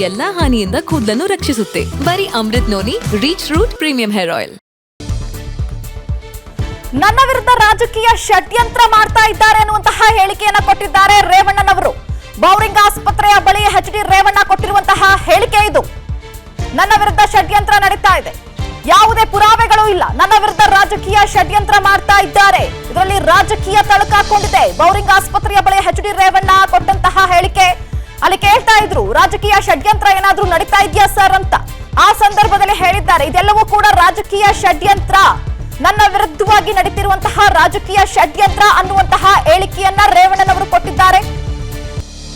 ಎಲ್ಲಾ ಹಾನಿಯಿಂದ ಕೂದಲನ್ನು ರಕ್ಷಿಸುತ್ತೆ. ಬರೀ Amrut noni reach root premium hair oil. ನನ್ನ ವಿರುದ್ಧ ರಾಜಕೀಯ ಷಡ್ಯಂತ್ರ ಮಾಡ್ತಾ ಇದ್ದಾರೆ ಅನ್ನುವಂತಹ ಹೇಳಿಕೆಯನ್ನ ಕೊಟ್ಟಿದ್ದಾರೆ ರೇವಣ್ಣನವರು. ಬೌರಿಂಗ್ ಆಸ್ಪತ್ರೆಯ ಬಳಿ ಎಚ್.ಡಿ. ರೇವಣ್ಣ ಕೊಟ್ಟಿರುವಂತಹ ಹೇಳಿಕೆ ಇದು. ನನ್ನ ವಿರುದ್ಧ ಷಡ್ಯಂತ್ರ ನಡೀತಾ ಇದೆ, ಯಾವುದೇ ಪುರಾವೆಗಳು ಇಲ್ಲ, ನನ್ನ ವಿರುದ್ಧ ರಾಜಕೀಯ ಷಡ್ಯಂತ್ರ ಮಾಡ್ತಾ ಇದ್ದಾರೆ, ಇದರಲ್ಲಿ ರಾಜಕೀಯ ತಳಕಾಕೊಂಡಿದೆ. ಬೌರಿಂಗ್ ಆಸ್ಪತ್ರೆಯ ಬಳಿ ಎಚ್.ಡಿ. ರೇವಣ್ಣ ಕೊಟ್ಟಂತಹ ಹೇಳಿಕೆ ಅಲ್ಲಿ ಕೇಳ್ತಾ ಇದ್ರು, ರಾಜಕೀಯ ಷಡ್ಯಂತ್ರ ಏನಾದ್ರೂ ನಡೀತಾ ಇದೆಯಾ ಸರ್ ಅಂತ. ಆ ಸಂದರ್ಭದಲ್ಲಿ ಹೇಳಿದ್ದಾರೆ, ಇದೆಲ್ಲವೂ ಕೂಡ ರಾಜಕೀಯ ಷಡ್ಯಂತ್ರ, ನನ್ನ ವಿರುದ್ಧವಾಗಿ ನಡೀತಿರುವಂತಹ ರಾಜಕೀಯ ಷಡ್ಯಂತ್ರ ಅನ್ನುವಂತಹ ಹೇಳಿಕೆಯನ್ನ ರೇವಣ್ಣನವರು ಕೊಟ್ಟಿದ್ದಾರೆ.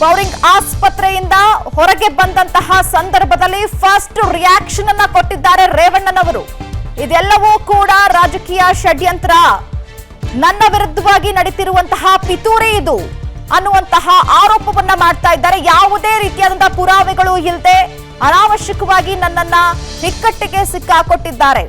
ಬೌರಿಂಗ್ ಆಸ್ಪತ್ರೆಯಿಂದ ಹೊರಗೆ ಬಂದಂತಹ ಸಂದರ್ಭದಲ್ಲಿ ಫಸ್ಟ್ ರಿಯಾಕ್ಷನ್ ಅನ್ನ ಕೊಟ್ಟಿದ್ದಾರೆ ರೇವಣ್ಣನವರು. ಇದೆಲ್ಲವೂ ಕೂಡ ರಾಜಕೀಯ ಷಡ್ಯಂತ್ರ, ನನ್ನ ವಿರುದ್ಧವಾಗಿ ನಡೀತಿರುವಂತಹ ಪಿತೂರಿ ಇದು ಅನ್ನುವಂತಹ ಆರೋಪವನ್ನ ಮಾಡ್ತಾ ಇದ್ದಾರೆ. ಯಾವುದೇ ರೀತಿಯಾದಂತಹ ಪುರಾವೆಗಳು ಇಲ್ಲದೆ ಅನಾವಶ್ಯಕವಾಗಿ ನನ್ನನ್ನ ಇಕ್ಕಟ್ಟಿಗೆ ಸಿಕ್ಕಾಕೊಟ್ಟಿದ್ದಾರೆ.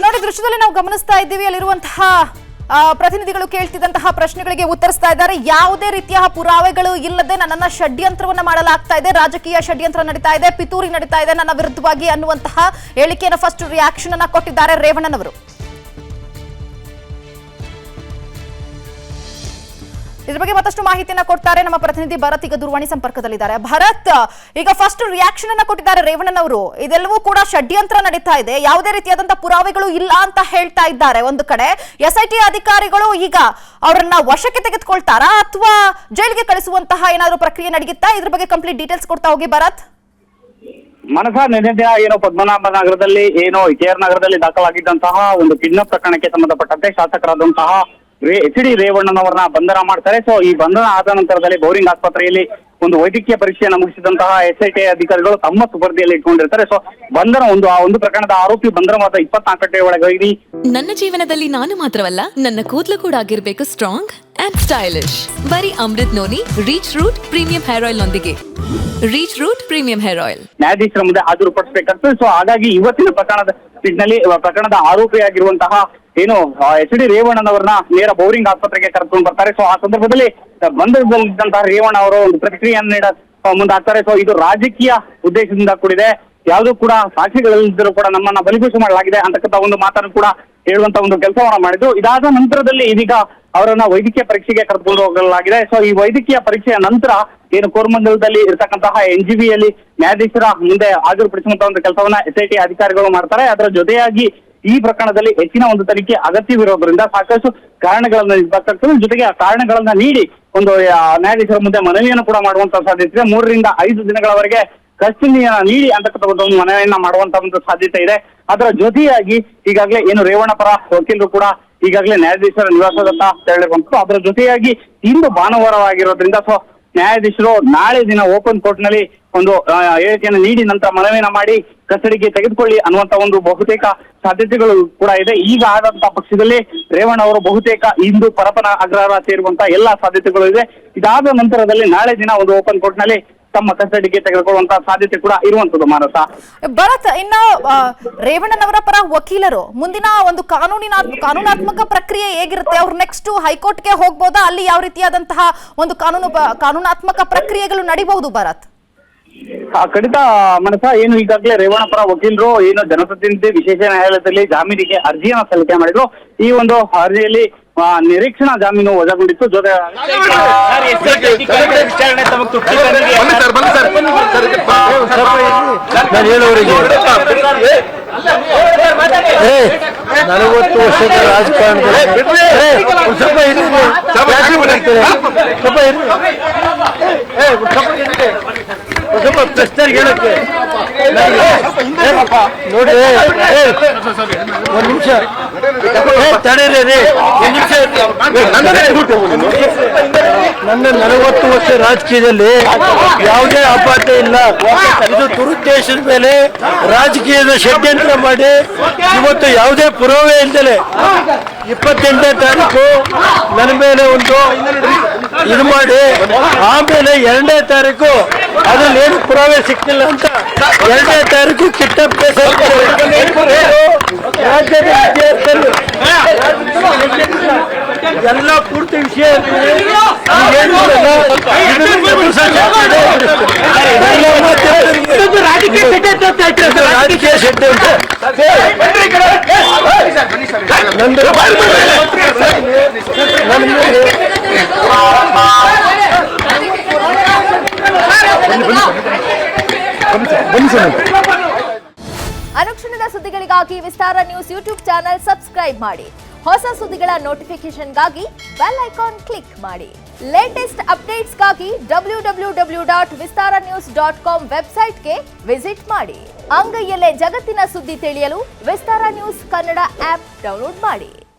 ನೋಡಿ, ದೃಶ್ಯದಲ್ಲಿ ನಾವು ಗಮನಿಸ್ತಾ ಇದ್ದೀವಿ, ಅಲ್ಲಿರುವಂತಹ ಪ್ರತಿನಿಧಿಗಳು ಕೇಳ್ತಿದ್ದಂತಹ ಪ್ರಶ್ನೆಗಳಿಗೆ ಉತ್ತರಿಸ್ತಾ ಇದ್ದಾರೆ. ಯಾವುದೇ ರೀತಿಯ ಪುರಾವೆಗಳು ಇಲ್ಲದೆ ನನ್ನನ್ನ ಷಡ್ಯಂತ್ರವನ್ನ ಮಾಡಲಾಗ್ತಾ ಇದೆ, ರಾಜಕೀಯ ಷಡ್ಯಂತ್ರ ನಡೀತಾ ಇದೆ, ಪಿತೂರಿ ನಡೀತಾ ಇದೆ ನನ್ನ ವಿರುದ್ಧವಾಗಿ ಅನ್ನುವಂತಹ ಹೇಳಿಕೆಯನ್ನು ಫಸ್ಟ್ ರಿಯಾಕ್ಷನ್ ಅನ್ನ ಕೊಟ್ಟಿದ್ದಾರೆ ರೇವಣ್ಣನವರು. ಇದ್ರ ಬಗ್ಗೆ ಮತ್ತಷ್ಟು ಮಾಹಿತಿಯನ್ನ ಕೊಡ್ತಾರೆ ನಮ್ಮ ಪ್ರತಿನಿಧಿ ಭರತ್. ಈಗ ದೂರವಾಣಿ ಸಂಪರ್ಕದಲ್ಲಿದ್ದಾರೆ. ಭರತ್, ಈಗ ಫಸ್ಟ್ ರಿಯಾಕ್ಷನ್ ಅನ್ನ ಕೊಟ್ಟಿದ್ದಾರೆ ರೇವಣ್ಣನವರು. ಇದೆಲ್ಲವೂ ಕೂಡ ಷಡ್ಯಂತ್ರ ನಡೀತಾ ಇದೆ, ಯಾವುದೇ ರೀತಿಯಾದಂತಹ ಪುರಾವೆಗಳು ಇಲ್ಲ ಅಂತ ಹೇಳ್ತಾ ಇದ್ದಾರೆ. ಒಂದು ಕಡೆ SIT ಅಧಿಕಾರಿಗಳು ಈಗ ಅವರನ್ನ ವಶಕ್ಕೆ ತೆಗೆದುಕೊಳ್ತಾರಾ ಅಥವಾ ಜೈಲಿಗೆ ಕಳಿಸುವಂತಹ ಏನಾದರೂ ಪ್ರಕ್ರಿಯೆ ನಡೆಯುತ್ತಾ? ಇದ್ರ ಬಗ್ಗೆ ಕಂಪ್ಲೀಟ್ ಡೀಟೇಲ್ಸ್ ಕೊಡ್ತಾ ಹೋಗಿ ಭರತ್. ನಿನ್ನೆ ದಿನ ಏನು ಪದ್ಮನಾಭ ನಗರದಲ್ಲಿ KR ನಗರದಲ್ಲಿ ದಾಖಲಾಗಿದ್ದಂತಹ ಒಂದು ಕಿಡ್ನಾಪ್ ಪ್ರಕರಣಕ್ಕೆ ಸಂಬಂಧಪಟ್ಟಂತೆ ಶಾಸಕರಾದಂತಹ ಎಚ್.ಡಿ. ರೇವಣ್ಣನವರನ್ನ ಬಂಧನ ಮಾಡ್ತಾರೆ. ಸೊ ಈ ಬಂಧನ ಆದ ನಂತರದಲ್ಲಿ ಬೌರಿಂಗ್ ಆಸ್ಪತ್ರೆಯಲ್ಲಿ ಒಂದು ವೈದ್ಯಕೀಯ ಪರೀಕ್ಷೆಯನ್ನು ಮುಗಿಸಿದಂತಹ SIT ಅಧಿಕಾರಿಗಳು ತಮ್ಮ ಸುಪರ್ದಿಯಲ್ಲಿ ಇಟ್ಕೊಂಡಿರ್ತಾರೆ. ಸೊ ಬಂಧನ ಒಂದು ಪ್ರಕರಣದ ಆರೋಪಿ ಬಂಧನವಾದ 24 ಗಂಟೆ ಒಳಗಾಗಿ ನನ್ನ ಜೀವನದಲ್ಲಿ ನಾನು ಮಾತ್ರವಲ್ಲ, ನನ್ನ ಕೂದಲು ಕೂಡ ಆಗಿರ್ಬೇಕು ಸ್ಟ್ರಾಂಗ್ ಅಂಡ್ ಸ್ಟೈಲಿಶ್. ಬರೀ Amrut noni reach root premium hair oil ನೊಂದಿಗೆ. Reach root premium hair oil ನ್ಯಾಯಾಧೀಶರ ಮುಂದೆ ಹಾಜರುಪಡಿಸಬೇಕಾಗ್ತದೆ. ಸೊ ಹಾಗಾಗಿ ಇವತ್ತಿನ ಪ್ರಕರಣದ ಆರೋಪಿಯಾಗಿರುವಂತಹ ಎಚ್.ಡಿ. ರೇವಣ್ಣನವರನ್ನ ನೇರ ಬೌರಿಂಗ್ ಆಸ್ಪತ್ರೆಗೆ ಕರೆದುಕೊಂಡು ಬರ್ತಾರೆ. ಸೊ ಆ ಸಂದರ್ಭದಲ್ಲಿ ಬಂಧನದಲ್ಲಿದ್ದಂತಹ ರೇವಣ್ಣ ಅವರು ಒಂದು ಪ್ರತಿಕ್ರಿಯೆಯನ್ನು ನೀಡ ಮುಂದಾಗ್ತಾರೆ. ಸೊ ಇದು ರಾಜಕೀಯ ಉದ್ದೇಶದಿಂದ ಕೂಡಿದೆ, ಯಾವುದೂ ಕೂಡ ಸಾಕ್ಷಿಗಳಿದ್ದರೂ ಕೂಡ ನಮ್ಮನ್ನ ಬಲಿಪಶು ಮಾಡಲಾಗಿದೆ ಅಂತಕ್ಕಂಥ ಒಂದು ಮಾತನ್ನು ಕೂಡ ಹೇಳುವಂತ ಒಂದು ಕೆಲಸವನ್ನ ಮಾಡಿದ್ದು. ಇದಾದ ನಂತರದಲ್ಲಿ ಇದೀಗ ಅವರನ್ನ ವೈದ್ಯಕೀಯ ಪರೀಕ್ಷೆಗೆ ಕರೆದುಕೊಂಡು ಹೋಗಲಾಗಿದೆ. ಸೊ ಈ ವೈದ್ಯಕೀಯ ಪರೀಕ್ಷೆಯ ನಂತರ ಕೋರಮಂಗಲದಲ್ಲಿ ಇರತಕ್ಕಂತಹ NGBಯಲ್ಲಿ ನ್ಯಾಯಾಧೀಶರ ಮುಂದೆ ಹಾಜರುಪಡಿಸುವಂತಹ ಒಂದು ಕೆಲಸವನ್ನ SIT ಅಧಿಕಾರಿಗಳು ಮಾಡ್ತಾರೆ. ಅದರ ಜೊತೆಯಾಗಿ ಈ ಪ್ರಕರಣದಲ್ಲಿ ಹೆಚ್ಚಿನ ಒಂದು ತನಿಖೆ ಅಗತ್ಯವಿರೋದ್ರಿಂದ ಸಾಕಷ್ಟು ಕಾರಣಗಳನ್ನ ಇರಬೇಕಾಗ್ತದೆ. ಜೊತೆಗೆ ಆ ಕಾರಣಗಳನ್ನ ನೀಡಿ ಒಂದು ನ್ಯಾಯಾಧೀಶರ ಮುಂದೆ ಮನವಿಯನ್ನು ಕೂಡ ಮಾಡುವಂತಹ ಸಾಧ್ಯತೆ ಇದೆ. 3 ರಿಂದ 5 ದಿನಗಳವರೆಗೆ ಕಸ್ಟಡಿಯನ್ನ ನೀಡಿ ಅಂತಕ್ಕಂಥ ಒಂದು ಮನವಿಯನ್ನ ಮಾಡುವಂತ ಒಂದು ಸಾಧ್ಯತೆ ಇದೆ. ಅದರ ಜೊತೆಯಾಗಿ ಈಗಾಗಲೇ ರೇವಣ್ಣ ಪರ ವಕೀಲರು ಕೂಡ ಈಗಾಗಲೇ ನ್ಯಾಯಾಧೀಶರ ನಿವಾಸದತ್ತ ತೆರಳಿರುವಂತದ್ದು. ಅದರ ಜೊತೆಯಾಗಿ ಇಂದು ಭಾನುವಾರವಾಗಿರೋದ್ರಿಂದ ನ್ಯಾಯಾಧೀಶರು ನಾಳೆ ದಿನ ಓಪನ್ ಕೋರ್ಟ್ ನಲ್ಲಿ ಒಂದು ಹೇಳಿಕೆಯನ್ನು ನೀಡಿ ನಂತರ ಮನವಿಯನ್ನ ಮಾಡಿ ಕಸ್ಟಡಿಗೆ ತೆಗೆದುಕೊಳ್ಳಿ ಅನ್ನುವಂತ ಒಂದು ಬಹುತೇಕ ಸಾಧ್ಯತೆಗಳು ಕೂಡ ಇದೆ. ಈಗ ಆದಂತಹ ಪಕ್ಷದಲ್ಲಿ ರೇವಣ್ಣ ಅವರು ಬಹುತೇಕ ಇಂದು ಪರಪನ ಅಗ್ರಹಾರ ಸೇರುವಂತಹ ಎಲ್ಲಾ ಸಾಧ್ಯತೆಗಳು ಇದೆ. ಇದಾದ ನಂತರದಲ್ಲಿ ನಾಳೆ ದಿನ ಒಂದು ಓಪನ್ ಕೋರ್ಟ್ ನಲ್ಲಿ ತಮ್ಮ ಕಸ್ಟಡಿಗೆ ತೆಗೆದುಕೊಳ್ಳುವಂತಹ ಸಾಧ್ಯತೆ ಕೂಡ ಇರುವಂತದ್ದು. ಮಾನಸ ಭರತ್, ಇನ್ನ ರೇವಣ್ಣನವರ ಪರ ವಕೀಲರು ಮುಂದಿನ ಒಂದು ಕಾನೂನಾತ್ಮಕ ಪ್ರಕ್ರಿಯೆ ಹೇಗಿರುತ್ತೆ? ಅವ್ರು ನೆಕ್ಸ್ಟ್ ಹೈಕೋರ್ಟ್ಗೆ ಹೋಗ್ಬೋದಾ? ಅಲ್ಲಿ ಯಾವ ರೀತಿಯಾದಂತಹ ಒಂದು ಕಾನೂನಾತ್ಮಕ ಪ್ರಕ್ರಿಯೆಗಳು ನಡೀಬಹುದು ಭರತ್? ಖಂಡಿತ ಮನಸ, ಏನು ಈಗಾಗಲೇ ರೇವಣ್ಣ ಪರ ವಕೀಲರು ಏನು ಜನಪ್ರತಿನಿಧಿ ವಿಶೇಷ ನ್ಯಾಯಾಲಯದಲ್ಲಿ ಜಾಮೀನಿಗೆ ಅರ್ಜಿಯನ್ನ ಸಲ್ಲಿಕೆ ಮಾಡಿದ್ರು. ಈ ಒಂದು ಅರ್ಜಿಯಲ್ಲಿ ನಿರೀಕ್ಷಣಾ ಜಾಮೀನು ವಜಾಗೊಂಡಿತ್ತು. ಜೊತೆ ನಲವತ್ತು ವರ್ಷದ ರಾಜಕಾರಣದಲ್ಲಿ ಸ್ವಲ್ಪ ಪ್ರಶ್ನೆಗೆ ಹೇಳಕ್ಕೆ ನೋಡಿ, ಒಂದು ನಿಮಿಷ ತಡೀರಿ, ನನ್ನ 40 ವರ್ಷ ರಾಜಕೀಯದಲ್ಲಿ ಯಾವುದೇ ಅಪಾತ ಇಲ್ಲ. ಇದು ದುರುದ್ದೇಶದ ಮೇಲೆ ರಾಜಕೀಯದ ಷಡ್ಯಂತ್ರ ಮಾಡಿ ಇವತ್ತು ಯಾವುದೇ ಪುರಾವೆ ಇಲ್ದಲೆ 28ನೇ ತಾರೀಕು ನನ್ನ ಮೇಲೆ ಒಂದು ಇದು ಮಾಡಿ ಆಮೇಲೆ 2ನೇ ತಾರೀಕು ಅದ್ರಲ್ಲಿ ಏನು ಪುರಾವೆ ಸಿಕ್ಕಿಲ್ಲ ಅಂತ 2ನೇ ತಾರೀಕು ಕಿಡ್ನಾಪ್ ಕೇಸ್ ರಾಜ್ಯದ ವಿದ್ಯಾರ್ಥಿಗಳು ಎಲ್ಲ ಪೂರ್ತಿ ವಿಷಯ ರಾಜಕೀಯ ಷಡ್ಯಂತ್ರ ಅನುಕ್ಷಣದ ಸುದ್ದಿಗಳಿಗಾಗಿ ವಿಸ್ತಾರ ನ್ಯೂಸ್ ಯೂಟ್ಯೂಬ್ ಚಾನೆಲ್ ಸಬ್ಸ್ಕ್ರೈಬ್ ಮಾಡಿ. ಹೊಸ ಸುದ್ದಿಗಳ ನೋಟಿಫಿಕೇಶನ್ಗಾಗಿ ಬೆಲ್ ಐಕಾನ್ ಕ್ಲಿಕ್ ಮಾಡಿ. ಲೇಟೆಸ್ಟ್ ಅಪ್ಡೇಟ್ಸ್ಗಾಗಿ www.vistaranews.com ವೆಬ್ಸೈಟ್ಗೆ ವಿಸಿಟ್ ಮಾಡಿ. ಅಂಗೈಯಲ್ಲೇ ಜಗತ್ತಿನ ಸುದ್ದಿ ತಿಳಿಯಲು ವಿಸ್ತಾರ ನ್ಯೂಸ್ ಕನ್ನಡ ಆಪ್ ಡೌನ್ಲೋಡ್ ಮಾಡಿ.